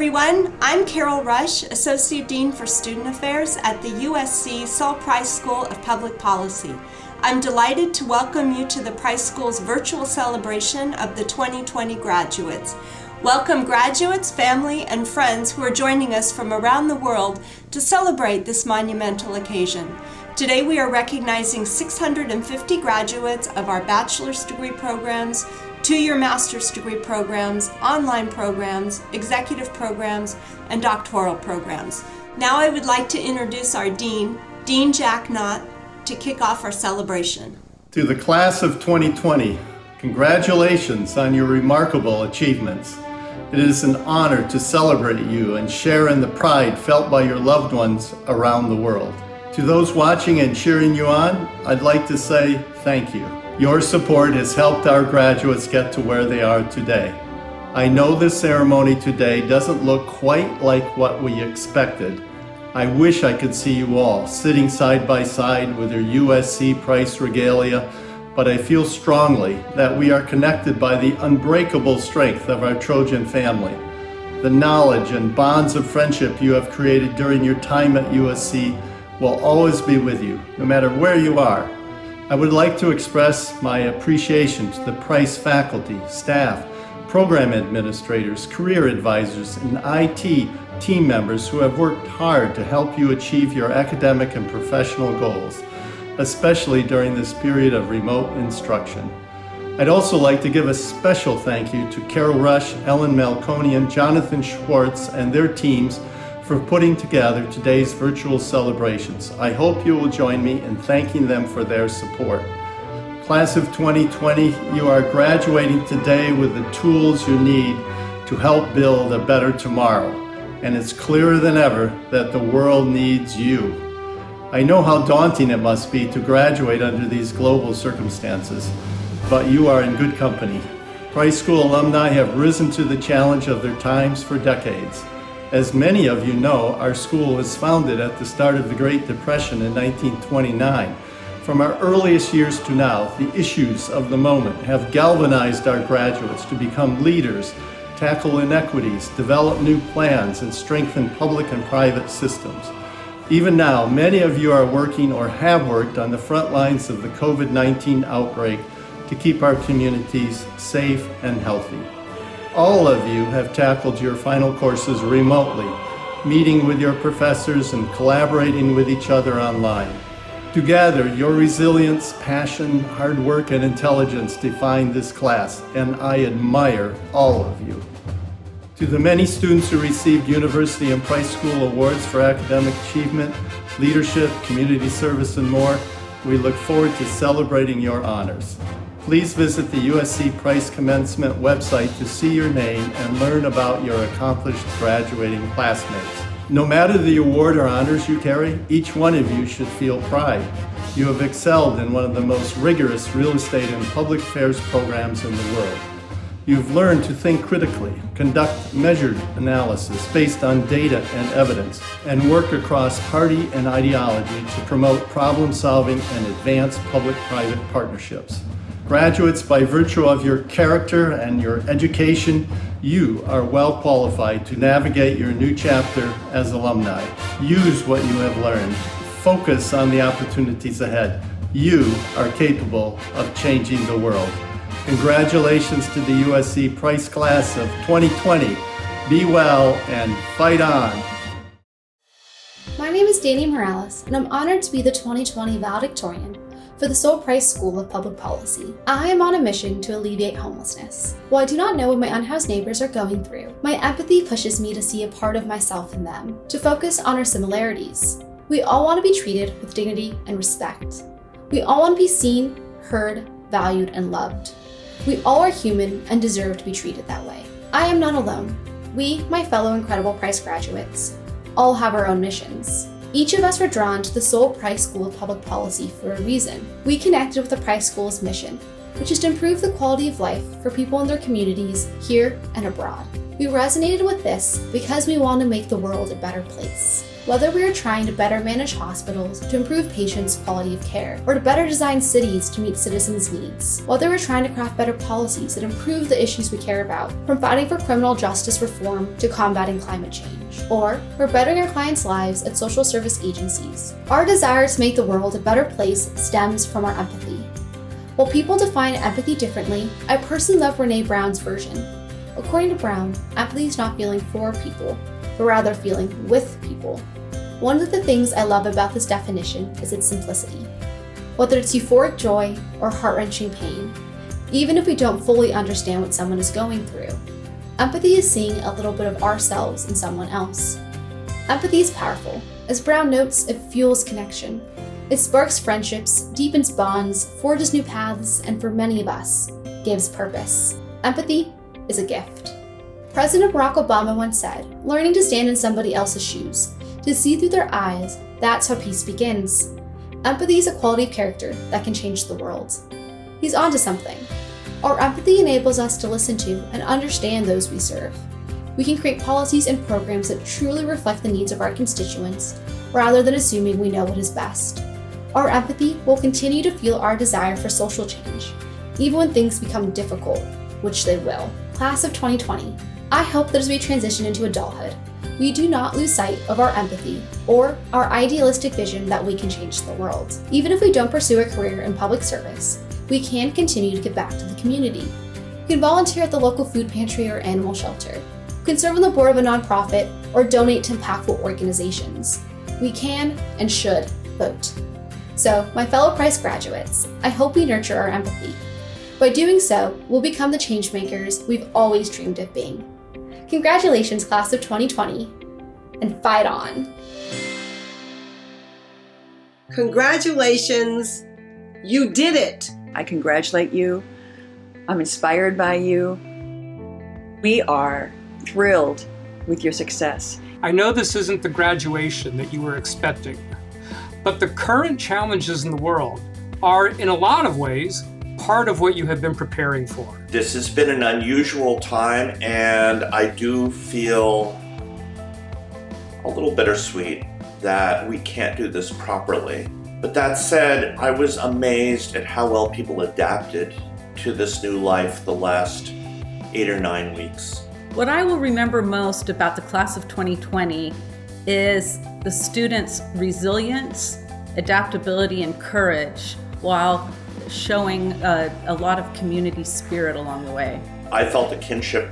everyone. I'm Carol Rush, Associate Dean for Student Affairs at the USC Price School of Public Policy. I'm delighted to welcome you to the Price School's virtual celebration of the 2020 graduates. Welcome graduates, family, and friends who are joining us from around the world to celebrate this monumental occasion. Today we are recognizing 650 graduates of our bachelor's degree programs, two-year master's degree programs, online programs, executive programs, and doctoral programs. Now I would like to introduce our Dean, Dean Jack Knott, to kick off our celebration. To the class of 2020, congratulations on your remarkable achievements. It is an honor to celebrate you and share in the pride felt by your loved ones around the world. To those watching and cheering you on, I'd like to say thank you. Your support has helped our graduates get to where they are today. I know this ceremony today doesn't look quite like what we expected. I wish I could see you all sitting side by side with your USC Price regalia, but I feel strongly that we are connected by the unbreakable strength of our Trojan family. The knowledge and bonds of friendship you have created during your time at USC will always be with you, no matter where you are. I would like to express my appreciation to the Price faculty, staff, program administrators, career advisors, and IT team members who have worked hard to help you achieve your academic and professional goals, especially during this period of remote instruction. I'd also like to give a special thank you to Carol Rush, Ellen Melkonian, Jonathan Schwartz, and their teams for putting together today's virtual celebrations. I hope you will join me in thanking them for their support. Class of 2020, you are graduating today with the tools you need to help build a better tomorrow, and it's clearer than ever that the world needs you. I know how daunting it must be to graduate under these global circumstances, but you are in good company. Price School alumni have risen to the challenge of their times for decades. As many of you know, our school was founded at the start of the Great Depression in 1929. From our earliest years to now, the issues of the moment have galvanized our graduates to become leaders, tackle inequities, develop new plans, and strengthen public and private systems. Even now, many of you are working or have worked on the front lines of the COVID-19 outbreak to keep our communities safe and healthy. All of you have tackled your final courses remotely, meeting with your professors and collaborating with each other online. Together, your resilience, passion, hard work, and intelligence define this class, and I admire all of you. To the many students who received University and Price School awards for academic achievement, leadership, community service, and more, we look forward to celebrating your honors. Please visit the USC Price Commencement website to see your name and learn about your accomplished graduating classmates. No matter the award or honors you carry, each one of you should feel pride. You have excelled in one of the most rigorous real estate and public affairs programs in the world. You've learned to think critically, conduct measured analysis based on data and evidence, and work across party and ideology to promote problem solving and advance public-private partnerships. Graduates, by virtue of your character and your education, you are well qualified to navigate your new chapter as alumni. Use what you have learned. Focus on the opportunities ahead. You are capable of changing the world. Congratulations to the USC Price Class of 2020. Be well and fight on. My name is Danny Morales, and I'm honored to be the 2020 Valedictorian for the Price School of Public Policy. I am on a mission to alleviate homelessness. While I do not know what my unhoused neighbors are going through, my empathy pushes me to see a part of myself in them, to focus on our similarities. We all want to be treated with dignity and respect. We all want to be seen, heard, valued, and loved. We all are human and deserve to be treated that way. I am not alone. We, my fellow incredible Price graduates, all have our own missions. Each of us were drawn to the Price School of Public Policy for a reason. We connected with the Price School's mission, which is to improve the quality of life for people in their communities here and abroad. We resonated with this because we want to make the world a better place. Whether we are trying to better manage hospitals to improve patients' quality of care, or to better design cities to meet citizens' needs, whether we're trying to craft better policies that improve the issues we care about, from fighting for criminal justice reform to combating climate change, or we're bettering our clients' lives at social service agencies, our desire to make the world a better place stems from our empathy. While people define empathy differently, I personally love Brené Brown's version. According to Brown, empathy is not feeling for people, but rather feeling with people. One of the things I love about this definition is its simplicity. Whether it's euphoric joy or heart-wrenching pain, even if we don't fully understand what someone is going through, empathy is seeing a little bit of ourselves in someone else. Empathy is powerful. As Brown notes, it fuels connection. It sparks friendships, deepens bonds, forges new paths, and for many of us, gives purpose. Empathy is a gift. President Barack Obama once said, "Learning to stand in somebody else's shoes, to see through their eyes, that's how peace begins." Empathy is a quality of character that can change the world. He's onto something. Our empathy enables us to listen to and understand those we serve. We can create policies and programs that truly reflect the needs of our constituents, rather than assuming we know what is best. Our empathy will continue to fuel our desire for social change, even when things become difficult, which they will. Class of 2020, I hope that as we transition into adulthood, we do not lose sight of our empathy or our idealistic vision that we can change the world. Even if we don't pursue a career in public service, we can continue to give back to the community. You can volunteer at the local food pantry or animal shelter. You can serve on the board of a nonprofit or donate to impactful organizations. We can and should vote. So, my fellow Price graduates, I hope we nurture our empathy. By doing so, we'll become the change makers we've always dreamed of being. Congratulations, class of 2020, and fight on. Congratulations, you did it. I congratulate you. I'm inspired by you. We are thrilled with your success. I know this isn't the graduation that you were expecting, but the current challenges in the world are, in a lot of ways, part of what you have been preparing for. This has been an unusual time, and I do feel a little bittersweet that we can't do this properly. But that said, I was amazed at how well people adapted to this new life the last 8 or 9 weeks. What I will remember most about the class of 2020 is the students' resilience, adaptability, and courage while showing a lot of community spirit along the way. I felt a kinship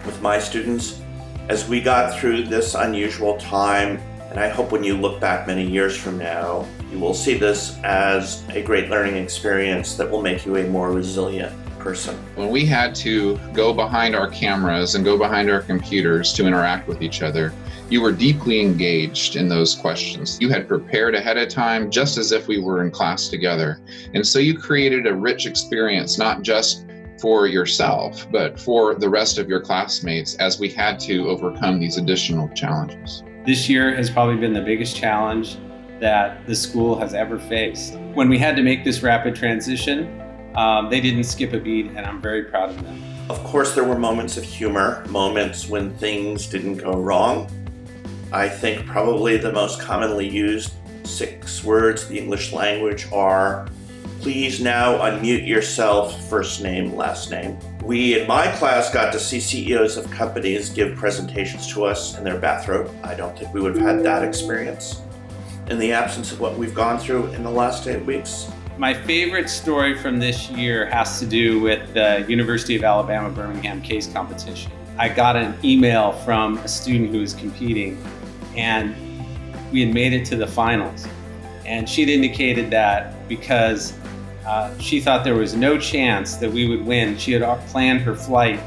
with my students as we got through this unusual time, and I hope when you look back many years from now, you will see this as a great learning experience that will make you a more resilient person. When we had to go behind our cameras and go behind our computers to interact with each other, you were deeply engaged in those questions. You had prepared ahead of time, just as if we were in class together. And so you created a rich experience, not just for yourself, but for the rest of your classmates as we had to overcome these additional challenges. This year has probably been the biggest challenge that the school has ever faced. When we had to make this rapid transition, they didn't skip a beat, and I'm very proud of them. Of course, there were moments of humor, moments when things didn't go wrong. I think probably the most commonly used 6 words in the English language are, please now unmute yourself, first name, last name. We in my class got to see CEOs of companies give presentations to us in their bathrobe. I don't think we would have had that experience in the absence of what we've gone through in the last 8 weeks. My favorite story from this year has to do with the University of Alabama Birmingham case competition. I got an email from a student who was competing, and we had made it to the finals. And she'd indicated that because she thought there was no chance that we would win. She had planned her flight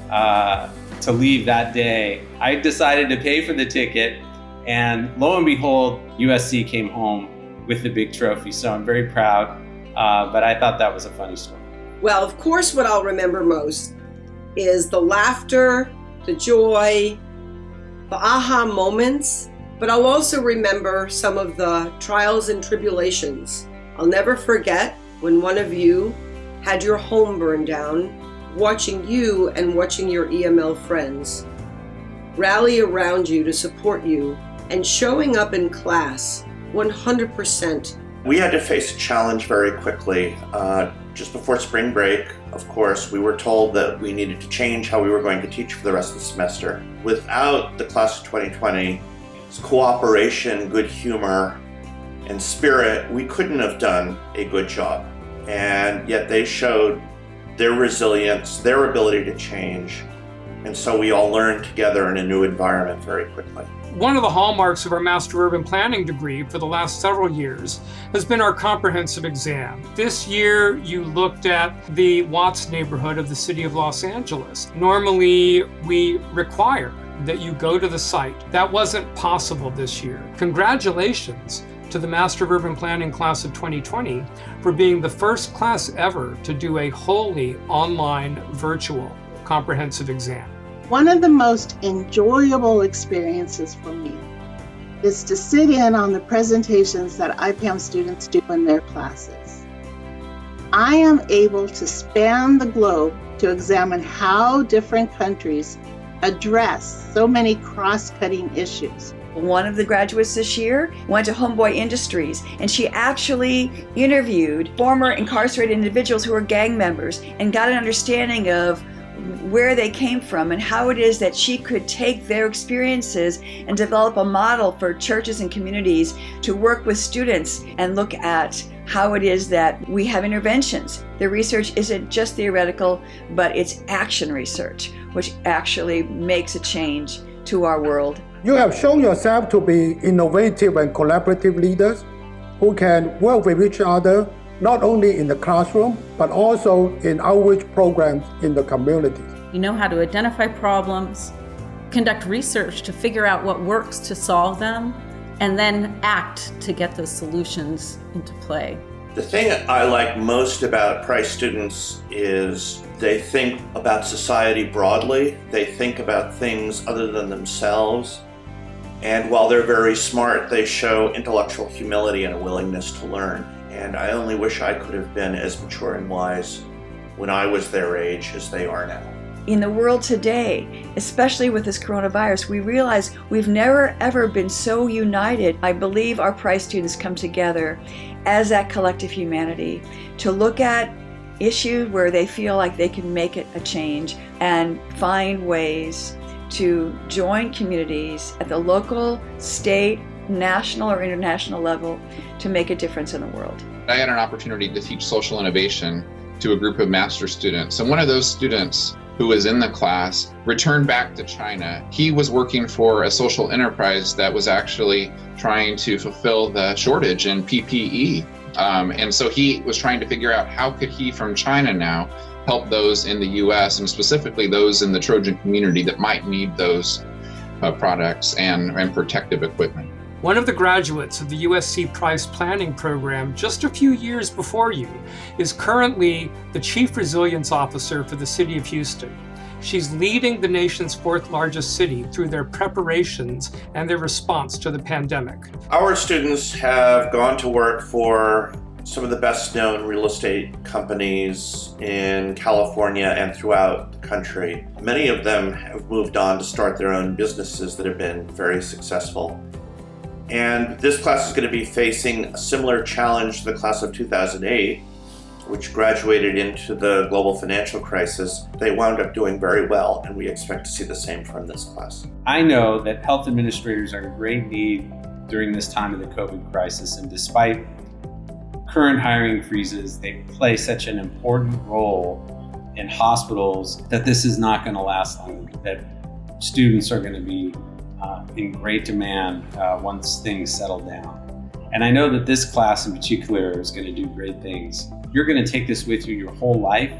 to leave that day. I decided to pay for the ticket, and lo and behold, USC came home with the big trophy. So I'm very proud, but I thought that was a funny story. Well, of course, what I'll remember most is the laughter, the joy, the aha moments, but I'll also remember some of the trials and tribulations. I'll never forget when one of you had your home burned down, watching you and watching your EML friends rally around you to support you and showing up in class 100%. We had to face a challenge very quickly. Just before spring break, of course, we were told that we needed to change how we were going to teach for the rest of the semester. Without the class of 2020's cooperation, good humor, and spirit, we couldn't have done a good job. And yet they showed their resilience, their ability to change. And so we all learned together in a new environment very quickly. One of the hallmarks of our Master Urban Planning degree for the last several years has been our comprehensive exam. This year, you looked at the Watts neighborhood of the city of Los Angeles. Normally, we require that you go to the site. That wasn't possible this year. Congratulations to the Master of Urban Planning class of 2020 for being the first class ever to do a wholly online virtual comprehensive exam. One of the most enjoyable experiences for me is to sit in on the presentations that IPAM students do in their classes. I am able to span the globe to examine how different countries address so many cross-cutting issues. One of the graduates this year went to Homeboy Industries, and she actually interviewed former incarcerated individuals who were gang members and got an understanding of where they came from and how it is that she could take their experiences and develop a model for churches and communities to work with students and look at how it is that we have interventions. The research isn't just theoretical, but it's action research, which actually makes a change to our world. You have shown yourself to be innovative and collaborative leaders who can work with each other, not only in the classroom, but also in outreach programs in the community. You know how to identify problems, conduct research to figure out what works to solve them, and then act to get those solutions into play. The thing I like most about Price students is they think about society broadly. They think about things other than themselves. And while they're very smart, they show intellectual humility and a willingness to learn. And I only wish I could have been as mature and wise when I was their age as they are now. In the world today, especially with this coronavirus, we realize we've never ever been so united. I believe our Price students come together as that collective humanity to look at issues where they feel like they can make it a change and find ways to join communities at the local, state, national, or international level to make a difference in the world. I had an opportunity to teach social innovation to a group of master students, and one of those students who was in the class returned back to China. He was working for a social enterprise that was actually trying to fulfill the shortage in PPE. And so he was trying to figure out how could he from China now help those in the US and specifically those in the Trojan community that might need those products and protective equipment. One of the graduates of the USC Price Planning program just a few years before you is currently the Chief Resilience Officer for the City of Houston. She's leading the nation's fourth largest city through their preparations and their response to the pandemic. Our students have gone to work for some of the best known real estate companies in California and throughout the country. Many of them have moved on to start their own businesses that have been very successful. And this class is going to be facing a similar challenge to the class of 2008, which graduated into the global financial crisis. They wound up doing very well, and we expect to see the same from this class. I know that health administrators are in great need during this time of the COVID crisis, and despite current hiring freezes, they play such an important role in hospitals that this is not going to last long, that students are going to be in great demand once things settle down. And I know that this class in particular is going to do great things. You're going to take this with you your whole life,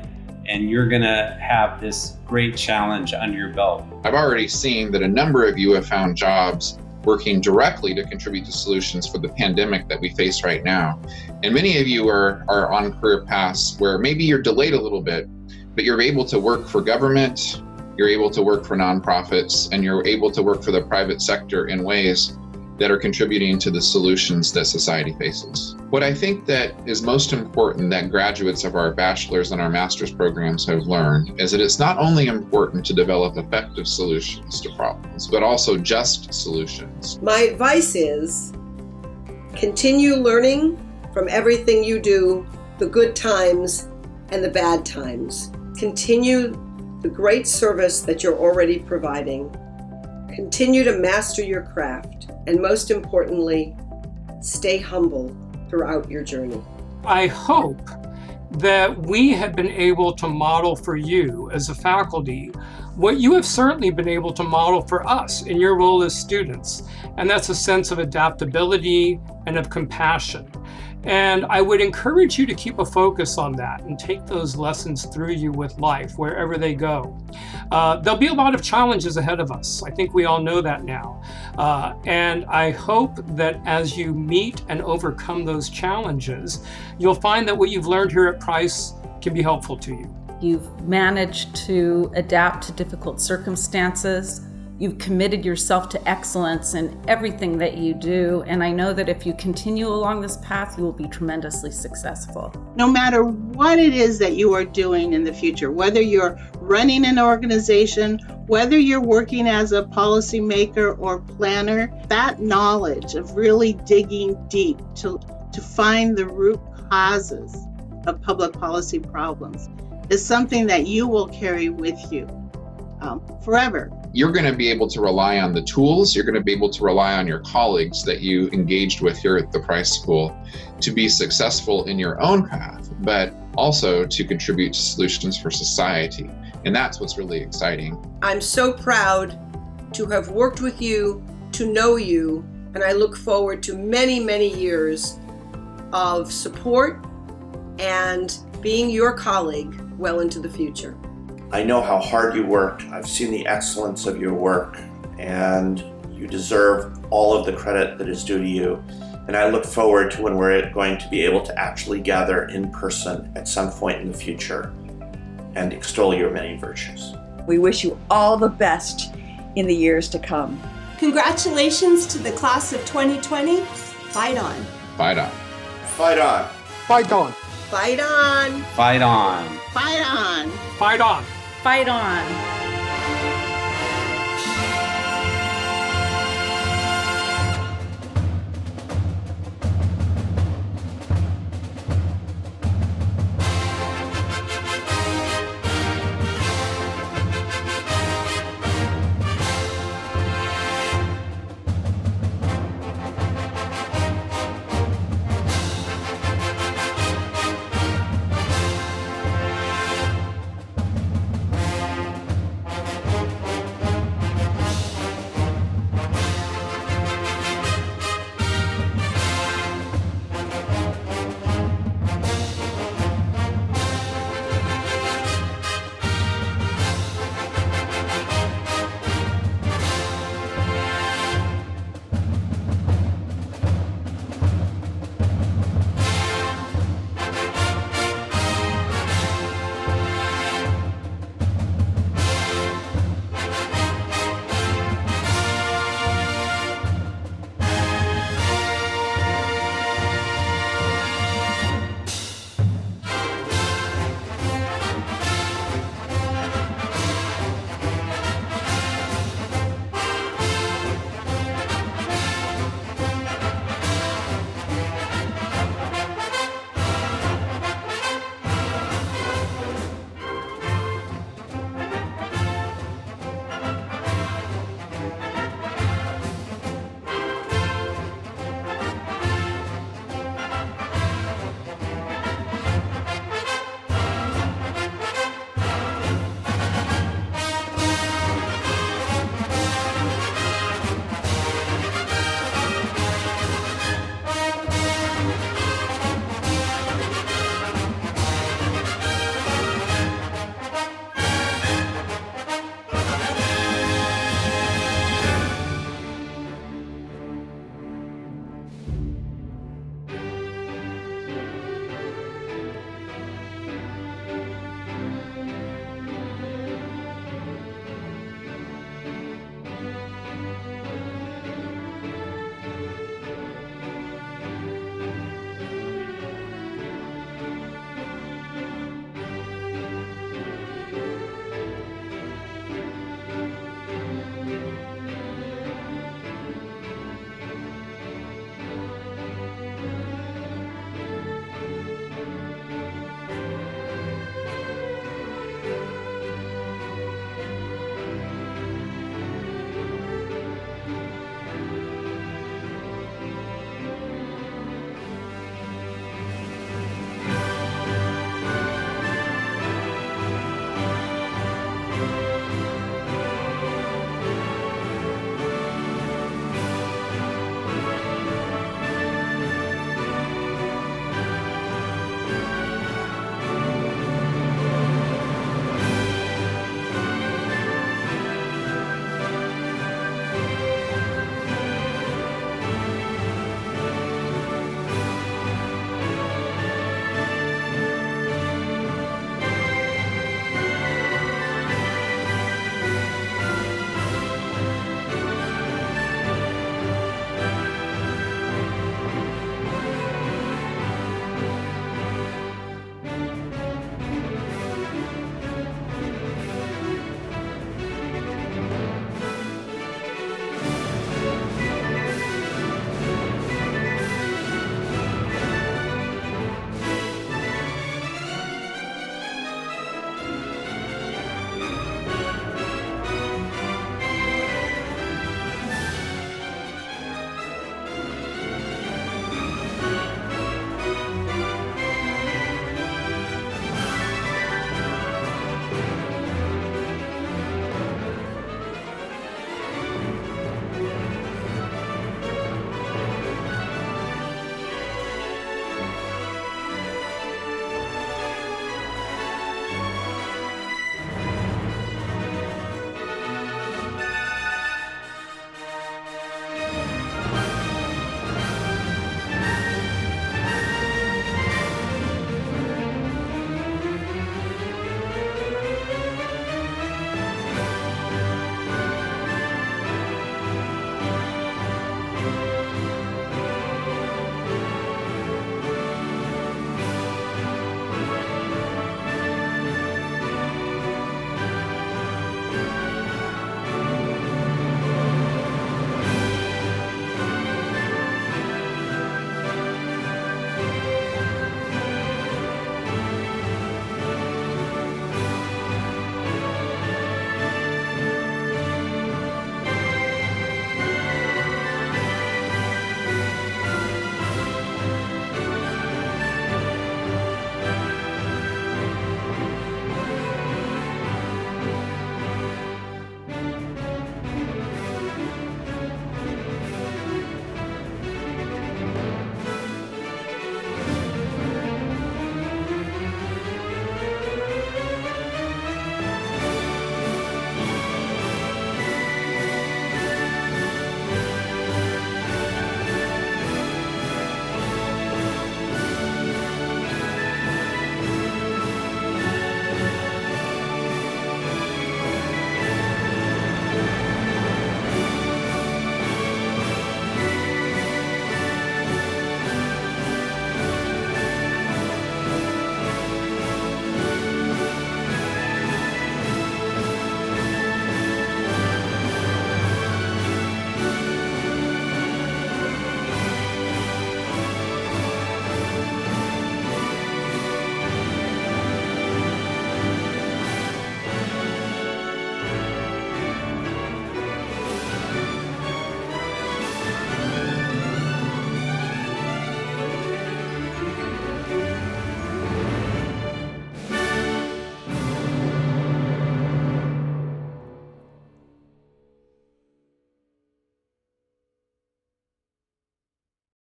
and you're going to have this great challenge under your belt. I've already seen that a number of you have found jobs working directly to contribute to solutions for the pandemic that we face right now. And many of you are on career paths where maybe you're delayed a little bit, but you're able to work for government, you're able to work for nonprofits, and you're able to work for the private sector in ways that are contributing to the solutions that society faces. What I think that is most important that graduates of our bachelor's and our master's programs have learned is that it's not only important to develop effective solutions to problems, but also just solutions. My advice is continue learning from everything you do, the good times and the bad times. Continue the great service that you're already providing. Continue to master your craft. And most importantly, stay humble throughout your journey. I hope that we have been able to model for you as a faculty what you have certainly been able to model for us in your role as students, and that's a sense of adaptability and of compassion. And I would encourage you to keep a focus on that and take those lessons through you with life, wherever they go. There'll be a lot of challenges ahead of us. I think we all know that now. And I hope that as you meet and overcome those challenges, you'll find that what you've learned here at Price can be helpful to you. You've managed to adapt to difficult circumstances. You've committed yourself to excellence in everything that you do, and I know that if you continue along this path, you will be tremendously successful. No matter what it is that you are doing in the future, whether you're running an organization, whether you're working as a policymaker or planner, that knowledge of really digging deep to find the root causes of public policy problems is something that you will carry with you forever. You're going to be able to rely on the tools, you're going to be able to rely on your colleagues that you engaged with here at the Price School to be successful in your own path, but also to contribute to solutions for society. And that's what's really exciting. I'm so proud to have worked with you, to know you, and I look forward to many, many years of support and being your colleague well into the future. I know how hard you work. I've seen the excellence of your work, and you deserve all of the credit that is due to you. And I look forward to when we're going to be able to actually gather in person at some point in the future and extol your many virtues. We wish you all the best in the years to come. Congratulations to the class of 2020. Fight on. Fight on. Fight on. Fight on. Fight on! Fight on! Fight on! Fight on. Fight on.